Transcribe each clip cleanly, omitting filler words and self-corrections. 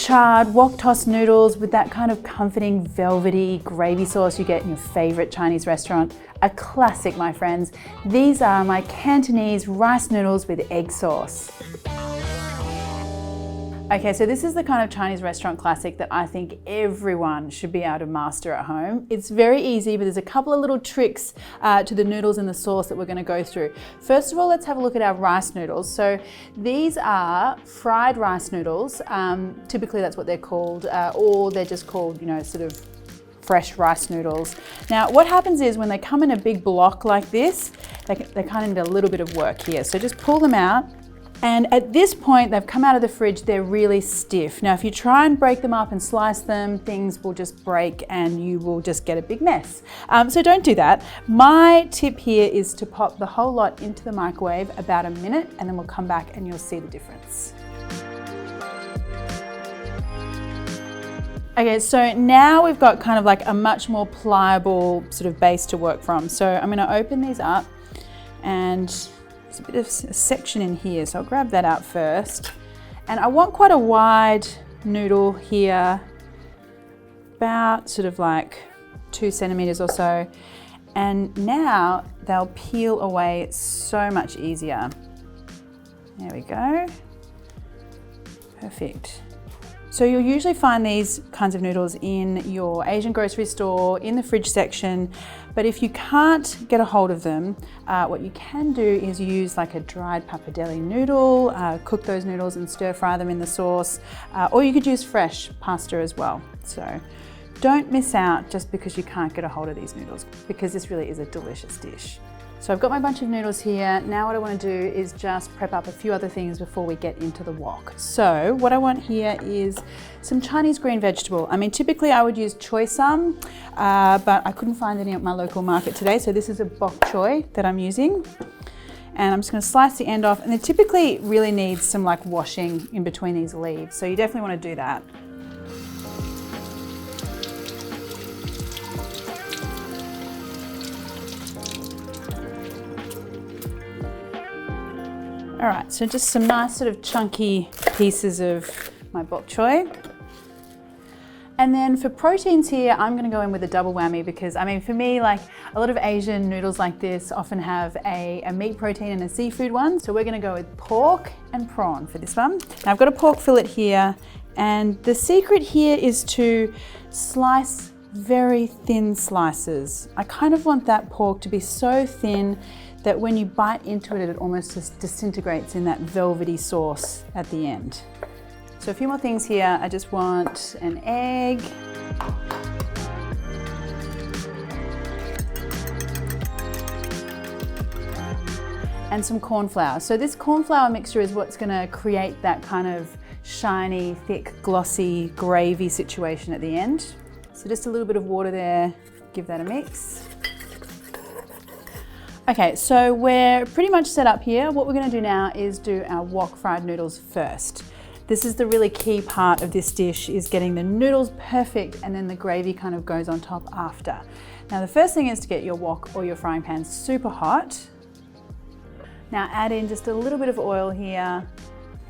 charred wok tossed noodles with that kind of comforting velvety gravy sauce you get in your favorite Chinese restaurant. A classic, my friends. These are my Cantonese rice noodles with egg sauce. Okay, so this is the kind of Chinese restaurant classic that I think everyone should be able to master at home. It's very easy, but there's a couple of little tricks to the noodles and the sauce that we're going to go through. First of all, let's have a look at our rice noodles. So these are fried rice noodles. Typically that's what they're called, or they're just called, you know, sort of fresh rice noodles. Now, what happens is when they come in a big block like this, they kind of need a little bit of work here. So just pull them out. And at this point, they've come out of the fridge, they're really stiff. Now, if you try and break them up and slice them, things will just break and you will just get a big mess. So don't do that. My tip here is to pop the whole lot into the microwave about a minute, and then we'll come back and you'll see the difference. Okay, so now we've got kind of like a much more pliable sort of base to work from. So I'm gonna open these up, and there's a bit of a section in here, so I'll grab that out first. And I want quite a wide noodle here, about sort of like 2 centimeters or so. And now they'll peel away so much easier. There we go. Perfect. So you'll usually find these kinds of noodles in your Asian grocery store, in the fridge section, but if you can't get a hold of them, what you can do is use like a dried pappardelle noodle, cook those noodles and stir fry them in the sauce, or you could use fresh pasta as well. So don't miss out just because you can't get a hold of these noodles, because this really is a delicious dish. So I've got my bunch of noodles here. Now what I want to do is just prep up a few other things before we get into the wok. So what I want here is some Chinese green vegetable. I mean, typically I would use choy sum, but I couldn't find any at my local market today. So this is a bok choy that I'm using. And I'm just going to slice the end off. And it typically really needs some like washing in between these leaves. So you definitely want to do that. All right, so just some nice sort of chunky pieces of my bok choy. And then for proteins here, I'm gonna go in with a double whammy because, I mean, for me, like a lot of Asian noodles like this often have a meat protein and a seafood one. So we're gonna go with pork and prawn for this one. Now I've got a pork fillet here, and the secret here is to slice very thin slices. I kind of want that pork to be so thin that when you bite into it, it almost just disintegrates in that velvety sauce at the end. So a few more things here. I just want an egg. And some corn flour. So this corn flour mixture is what's gonna create that kind of shiny, thick, glossy, gravy situation at the end. So just a little bit of water there, give that a mix. Okay, so we're pretty much set up here. What we're gonna do now is do our wok fried noodles first. This is the really key part of this dish, is getting the noodles perfect, and then the gravy kind of goes on top after. Now the first thing is to get your wok or your frying pan super hot. Now add in just a little bit of oil here,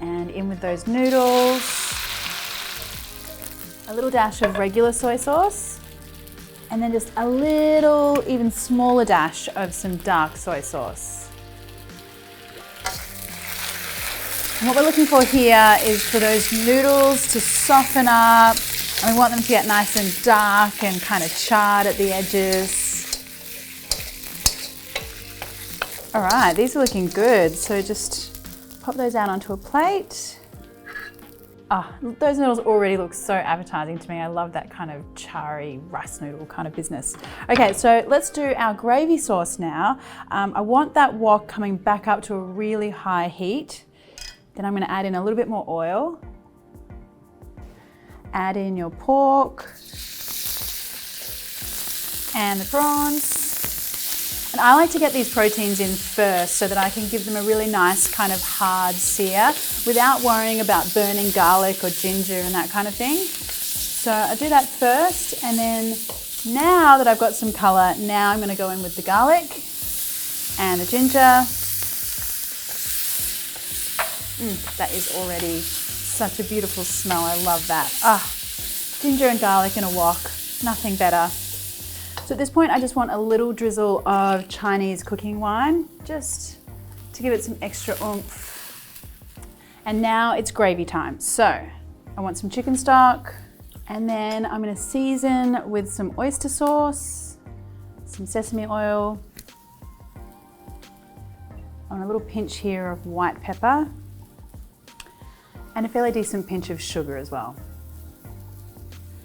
and in with those noodles. A little dash of regular soy sauce, and then just a little, even smaller dash of some dark soy sauce. And what we're looking for here is for those noodles to soften up, and we want them to get nice and dark and kind of charred at the edges. All right, these are looking good. So just pop those out onto a plate. Oh, those noodles already look so appetizing to me. I love that kind of charry rice noodle kind of business. Okay, so let's do our gravy sauce now. I want that wok coming back up to a really high heat. Then I'm gonna add in a little bit more oil. Add in your pork and the prawns. And I like to get these proteins in first so that I can give them a really nice kind of hard sear without worrying about burning garlic or ginger and that kind of thing. So I do that first, and then now that I've got some color, now I'm gonna go in with the garlic and the ginger. That is already such a beautiful smell. I love that. Ginger and garlic in a wok, nothing better. So at this point, I just want a little drizzle of Chinese cooking wine, just to give it some extra oomph. And now it's gravy time. So I want some chicken stock, and then I'm gonna season with some oyster sauce, some sesame oil. I want a little pinch here of white pepper, and a fairly decent pinch of sugar as well.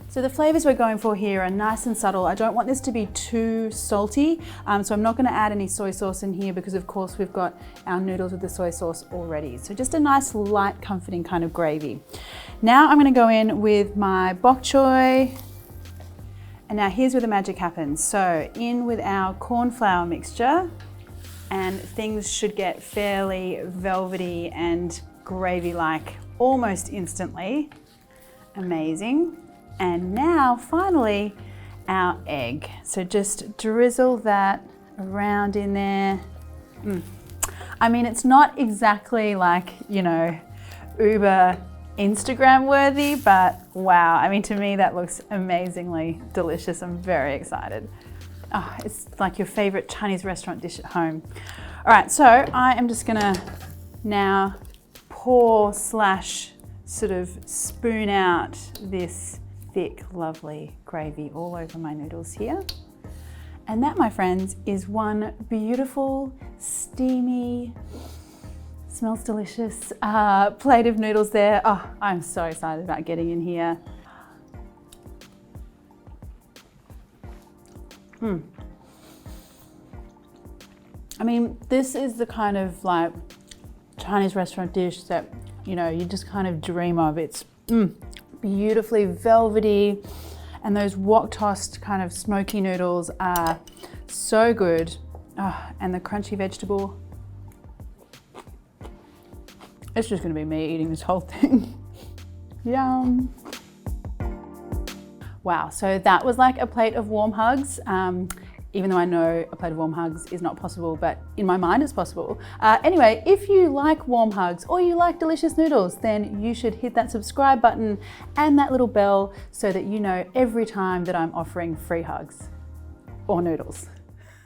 So the flavors we're going for here are nice and subtle. I don't want this to be too salty, so I'm not gonna add any soy sauce in here because of course we've got our noodles with the soy sauce already. So just a nice, light, comforting kind of gravy. Now I'm gonna go in with my bok choy. And now here's where the magic happens. So in with our corn flour mixture, and things should get fairly velvety and gravy-like almost instantly. Amazing. And now, finally, our egg. So just drizzle that around in there. I mean, it's not exactly like, you know, uber Instagram worthy, but wow. I mean, to me, that looks amazingly delicious. I'm very excited. Oh, it's like your favorite Chinese restaurant dish at home. All right, so I am just gonna now pour / sort of spoon out this thick, lovely gravy all over my noodles here. And that, my friends, is one beautiful, steamy, smells delicious plate of noodles there. Oh, I'm so excited about getting in here. I mean, this is the kind of like Chinese restaurant dish that, you know, you just kind of dream of. It's beautifully velvety, and those wok tossed kind of smoky noodles are so good. And the crunchy vegetable. It's just gonna be me eating this whole thing. Yum. Wow, so that was like a plate of warm hugs. Even though I know a plate of warm hugs is not possible, but in my mind it's possible. Anyway, if you like warm hugs or you like delicious noodles, then you should hit that subscribe button and that little bell so that you know every time that I'm offering free hugs or noodles.